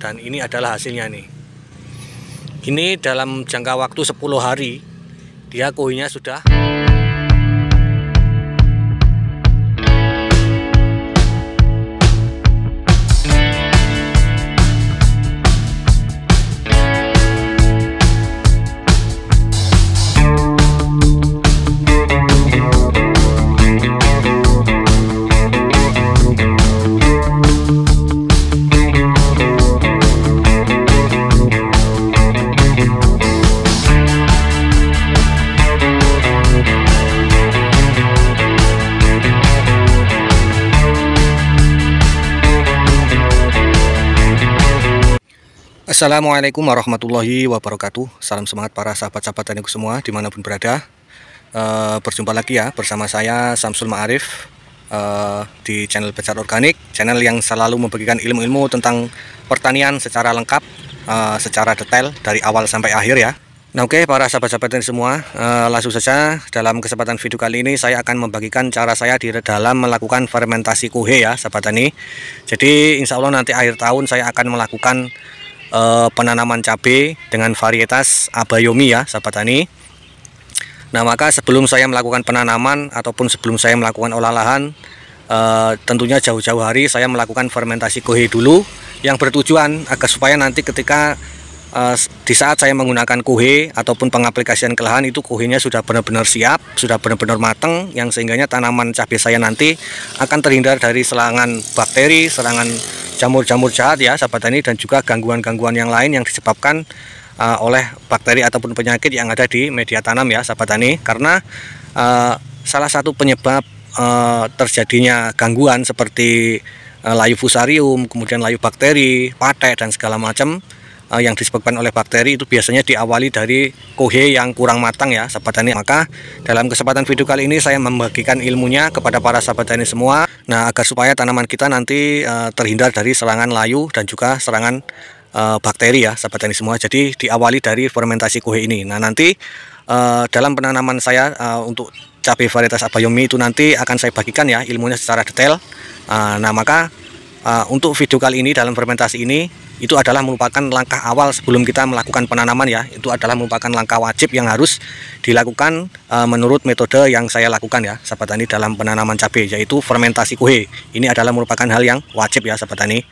dan ini adalah hasilnya nih. Ini dalam jangka waktu 10 hari dia kuenya sudah Assalamualaikum warahmatullahi wabarakatuh. Salam semangat para sahabat-sahabat taniku semua dimanapun berada. Berjumpa lagi ya bersama saya Samsul Ma'arif di channel Becar Organik, channel yang selalu membagikan ilmu-ilmu tentang pertanian secara lengkap, secara detail dari awal sampai akhir ya. Nah oke, para sahabat-sahabat tani semua, langsung saja dalam kesempatan video kali ini saya akan membagikan cara saya di dalam melakukan fermentasi kuhe ya sahabat tani. Jadi insya Allah nanti akhir tahun saya akan melakukan penanaman cabai dengan varietas Abayomi ya sahabat tani. Nah maka sebelum saya melakukan penanaman ataupun sebelum saya melakukan olah lahan, tentunya jauh-jauh hari saya melakukan fermentasi kuhe dulu, yang bertujuan agar supaya nanti ketika di saat saya menggunakan kuhe ataupun pengaplikasian ke lahan itu kuhenya sudah benar-benar siap, sudah benar-benar matang, yang sehingganya tanaman cabai saya nanti akan terhindar dari serangan bakteri, serangan jamur-jamur jahat ya sahabat tani, dan juga gangguan-gangguan yang lain yang disebabkan oleh bakteri ataupun penyakit yang ada di media tanam ya sahabat tani. Karena salah satu penyebab terjadinya gangguan seperti layu fusarium, kemudian layu bakteri, patek dan segala macam yang disebabkan oleh bakteri itu biasanya diawali dari kuhe yang kurang matang ya sahabat tani. Maka dalam kesempatan video kali ini saya membagikan ilmunya kepada para sahabat tani semua, nah agar supaya tanaman kita nanti terhindar dari serangan layu dan juga serangan bakteri ya sahabat tani semua. Jadi diawali dari fermentasi kuhe ini. Nah nanti dalam penanaman saya untuk cabai varietas Abayomi itu nanti akan saya bagikan ya ilmunya secara detail. Nah maka untuk video kali ini dalam fermentasi ini itu adalah merupakan langkah awal sebelum kita melakukan penanaman ya. Itu adalah merupakan langkah wajib yang harus dilakukan menurut metode yang saya lakukan ya sahabat tani dalam penanaman cabai, yaitu fermentasi kuhe. Ini adalah merupakan hal yang wajib ya sahabat tani.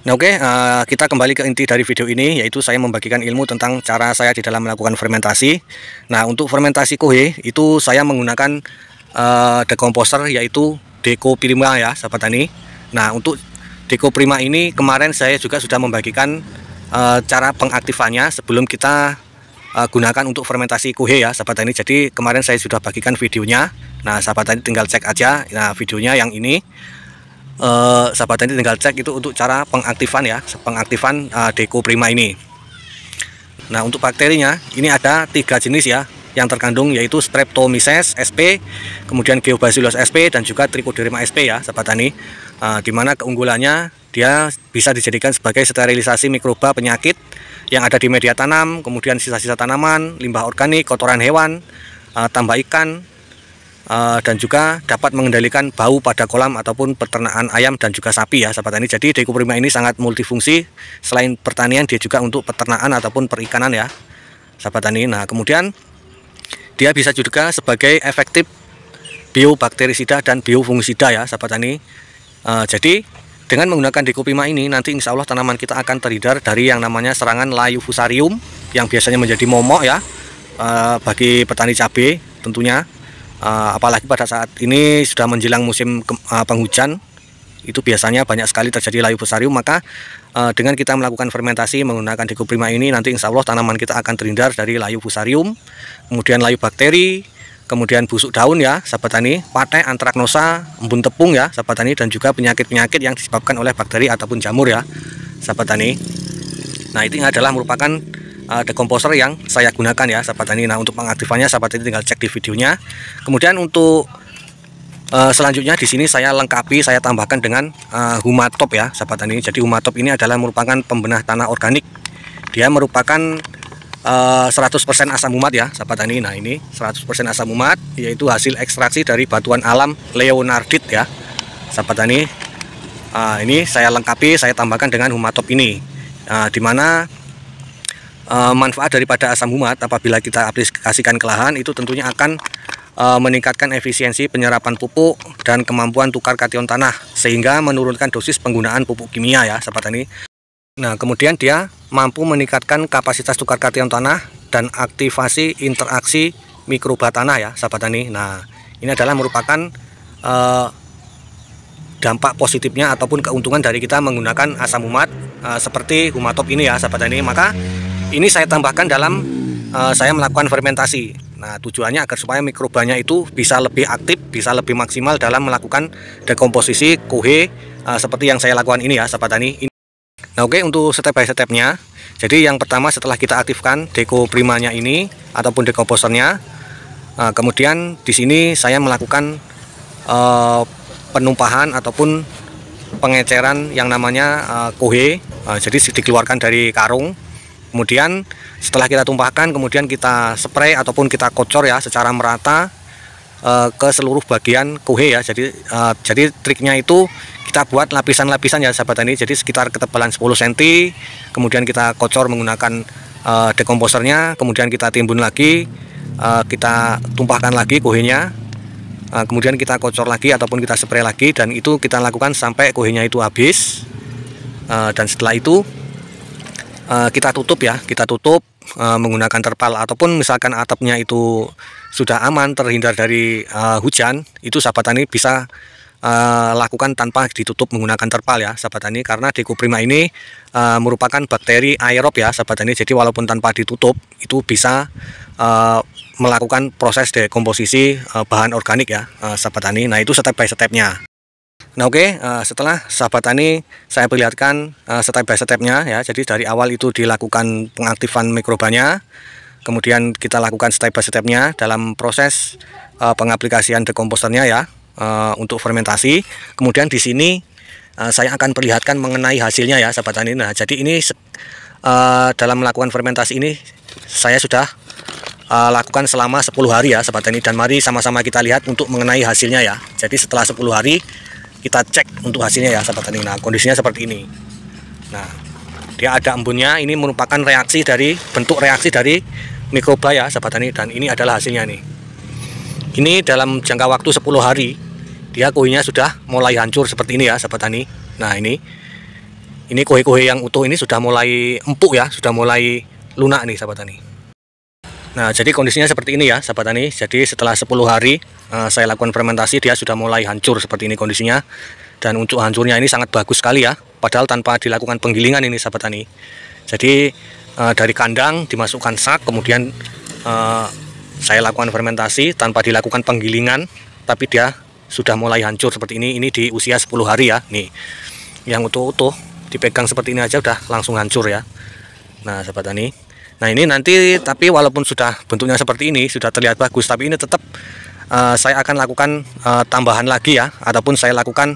Nah oke, kita kembali ke inti dari video ini, yaitu saya membagikan ilmu tentang cara saya di dalam melakukan fermentasi. Nah untuk fermentasi kuhe itu saya menggunakan decomposer, yaitu Deco Prima ya sahabat tani. Nah untuk Deco Prima ini kemarin saya juga sudah membagikan cara pengaktifannya sebelum kita gunakan untuk fermentasi kuhe ya sahabat tani. Jadi kemarin saya sudah bagikan videonya. Nah sahabat tani tinggal cek aja. Nah videonya yang ini sahabat tani tinggal cek itu untuk cara pengaktifan ya, pengaktifan Deco Prima ini. Nah untuk bakterinya ini ada 3 jenis ya yang terkandung, yaitu Streptomyces sp, kemudian Geobacillus sp, dan juga Trichoderma sp ya sahabat tani. Dimana keunggulannya dia bisa dijadikan sebagai sterilisasi mikroba penyakit yang ada di media tanam, kemudian sisa-sisa tanaman, limbah organik, kotoran hewan, tambah ikan, dan juga dapat mengendalikan bau pada kolam ataupun peternakan ayam dan juga sapi ya sahabat tani. Jadi Deco Prima ini sangat multifungsi, selain pertanian dia juga untuk peternakan ataupun perikanan ya sahabat tani. Nah kemudian dia bisa juga sebagai efektif biobakterisida dan biofungisida ya sahabat tani. Jadi dengan menggunakan Deco Prima ini nanti insya Allah tanaman kita akan terhindar dari yang namanya serangan layu fusarium yang biasanya menjadi momok ya bagi petani cabai tentunya. Apalagi pada saat ini sudah menjelang musim penghujan, itu biasanya banyak sekali terjadi layu fusarium. Maka dengan kita melakukan fermentasi menggunakan Deco Prima ini nanti insya Allah tanaman kita akan terhindar dari layu fusarium, kemudian layu bakteri, kemudian busuk daun ya sahabat tani, patek, antraknosa, embun tepung ya sahabat tani, dan juga penyakit-penyakit yang disebabkan oleh bakteri ataupun jamur ya sahabat tani. Nah ini adalah merupakan decomposer yang saya gunakan ya sahabat tani. Nah untuk pengaktifannya sahabat tani tinggal cek di videonya. Kemudian untuk selanjutnya di sini saya lengkapi, saya tambahkan dengan Humatop ya sahabat tani. Jadi Humatop ini adalah merupakan pembenah tanah organik. Dia merupakan 100% asam umat ya sahabat tani. Nah ini 100% asam umat, yaitu hasil ekstraksi dari batuan alam leonardit ya sahabat tani. Ini saya lengkapi, saya tambahkan dengan Humatop ini, dimana manfaat daripada asam humat apabila kita aplikasikan ke lahan itu tentunya akan meningkatkan efisiensi penyerapan pupuk dan kemampuan tukar kation tanah, sehingga menurunkan dosis penggunaan pupuk kimia ya sahabat tani. Nah, kemudian dia mampu meningkatkan kapasitas tukar kation tanah dan aktivasi interaksi mikroba tanah ya sahabat tani. Nah, ini adalah merupakan dampak positifnya ataupun keuntungan dari kita menggunakan asam humat seperti Humatop ini ya sahabat tani. Maka ini saya tambahkan dalam saya melakukan fermentasi. Nah, tujuannya agar supaya mikrobanya itu bisa lebih aktif, bisa lebih maksimal dalam melakukan dekomposisi kohe seperti yang saya lakukan ini ya sahabat tani. Nah, oke, untuk step by stepnya. Jadi yang pertama setelah kita aktifkan deko primanya ini ataupun dekomposernya, kemudian di sini saya melakukan penumpahan ataupun pengeceran yang namanya kohe, jadi dikeluarkan dari karung. Kemudian setelah kita tumpahkan, kemudian kita spray ataupun kita kocor ya secara merata ke seluruh bagian kohe ya. Jadi triknya itu kita buat lapisan-lapisan ya sahabat tani. Jadi sekitar ketebalan 10 cm, kemudian kita kocor menggunakan dekomposernya, kemudian kita timbun lagi, kita tumpahkan lagi kohenya. Kemudian kita kocor lagi ataupun kita spray lagi, dan itu kita lakukan sampai kohenya itu habis. Dan setelah itu kita tutup ya, kita tutup menggunakan terpal, ataupun misalkan atapnya itu sudah aman terhindar dari hujan, itu sahabat tani bisa lakukan tanpa ditutup menggunakan terpal ya sahabat tani, karena Deko Prima ini merupakan bakteri aerob ya sahabat tani. Jadi walaupun tanpa ditutup itu bisa melakukan proses dekomposisi bahan organik ya sahabat tani. Nah, itu step by stepnya. Nah, oke, setelah sahabat tani saya perlihatkan step by stepnya ya. Jadi dari awal itu dilakukan pengaktifan mikrobanya, kemudian kita lakukan step by stepnya dalam proses pengaplikasian dekomposernya ya untuk fermentasi. Kemudian di sini saya akan perlihatkan mengenai hasilnya ya sahabat tani. Nah, jadi ini dalam melakukan fermentasi ini saya sudah lakukan selama 10 hari ya sahabat tani, dan mari sama-sama kita lihat untuk mengenai hasilnya ya. Jadi setelah 10 hari kita cek untuk hasilnya ya sahabat tani. Nah, kondisinya seperti ini. Nah, dia ada embunnya, ini merupakan bentuk reaksi dari mikroba ya sahabat tani, dan ini adalah hasilnya nih. Ini dalam jangka waktu 10 hari dia kohenya sudah mulai hancur seperti ini ya sahabat tani. Nah, ini kohe-kohe yang utuh ini sudah mulai empuk ya, sudah mulai lunak nih sahabat tani. Nah, jadi kondisinya seperti ini ya sahabat tani. Jadi setelah 10 hari saya lakukan fermentasi, dia sudah mulai hancur seperti ini kondisinya. Dan untuk hancurnya ini sangat bagus sekali ya, padahal tanpa dilakukan penggilingan ini sahabat tani. Jadi dari kandang dimasukkan sak, kemudian saya lakukan fermentasi tanpa dilakukan penggilingan, tapi dia sudah mulai hancur seperti ini. Ini di usia 10 hari ya. Nih, yang utuh-utuh dipegang seperti ini aja udah langsung hancur ya. Nah, sahabat tani. Nah, ini nanti tapi walaupun sudah bentuknya seperti ini, sudah terlihat bagus, tapi ini tetap saya akan lakukan tambahan lagi ya, ataupun saya lakukan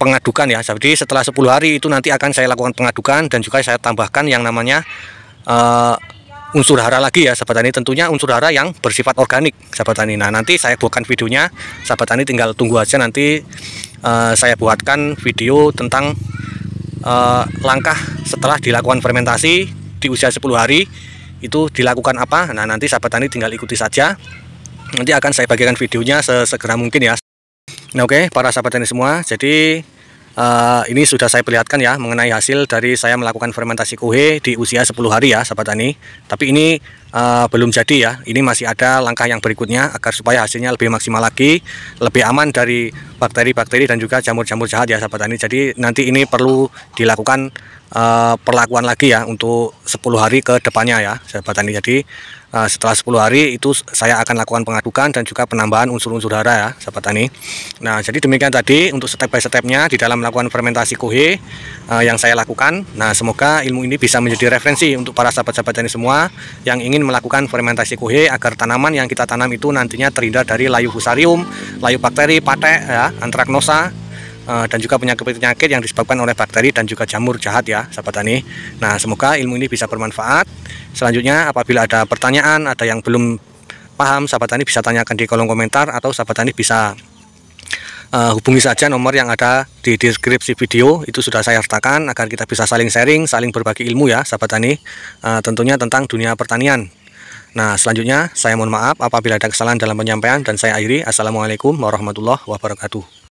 pengadukan ya. Jadi setelah 10 hari itu nanti akan saya lakukan pengadukan, dan juga saya tambahkan yang namanya unsur hara lagi ya sahabat tani. Tentunya unsur hara yang bersifat organik sahabat tani. Nah, nanti saya buatkan videonya, sahabat tani tinggal tunggu aja, nanti saya buatkan video tentang langkah setelah dilakukan fermentasi di usia 10 hari itu dilakukan apa. Nah, nanti sahabat tani tinggal ikuti saja, nanti akan saya bagikan videonya sesegera mungkin ya. Nah, oke, para sahabat tani semua, jadi ini sudah saya perlihatkan ya mengenai hasil dari saya melakukan fermentasi kohe di usia 10 hari ya sahabat tani. Tapi ini belum jadi ya, ini masih ada langkah yang berikutnya agar supaya hasilnya lebih maksimal lagi, lebih aman dari bakteri-bakteri dan juga jamur-jamur jahat ya sahabat tani. Jadi nanti ini perlu dilakukan perlakuan lagi ya untuk 10 hari ke depannya ya sahabat tani. Jadi setelah 10 hari itu saya akan lakukan pengadukan dan juga penambahan unsur-unsur hara ya sahabat tani. Nah, jadi demikian tadi untuk step by stepnya di dalam melakukan fermentasi kohe yang saya lakukan. Nah, semoga ilmu ini bisa menjadi referensi untuk para sahabat-sahabat tani semua yang ingin melakukan fermentasi kohe, agar tanaman yang kita tanam itu nantinya terhindar dari layu fusarium, layu bakteri, patek ya, antraknosa, dan juga penyakit-penyakit yang disebabkan oleh bakteri dan juga jamur jahat ya sahabat tani. Nah, semoga ilmu ini bisa bermanfaat. Selanjutnya apabila ada pertanyaan, ada yang belum paham, sahabat tani bisa tanyakan di kolom komentar, atau sahabat tani bisa hubungi saja nomor yang ada di deskripsi video. Itu sudah saya sertakan agar kita bisa saling sharing, saling berbagi ilmu ya sahabat tani, tentunya tentang dunia pertanian. Nah, selanjutnya saya mohon maaf apabila ada kesalahan dalam penyampaian, dan saya akhiri. Assalamualaikum warahmatullahi wabarakatuh.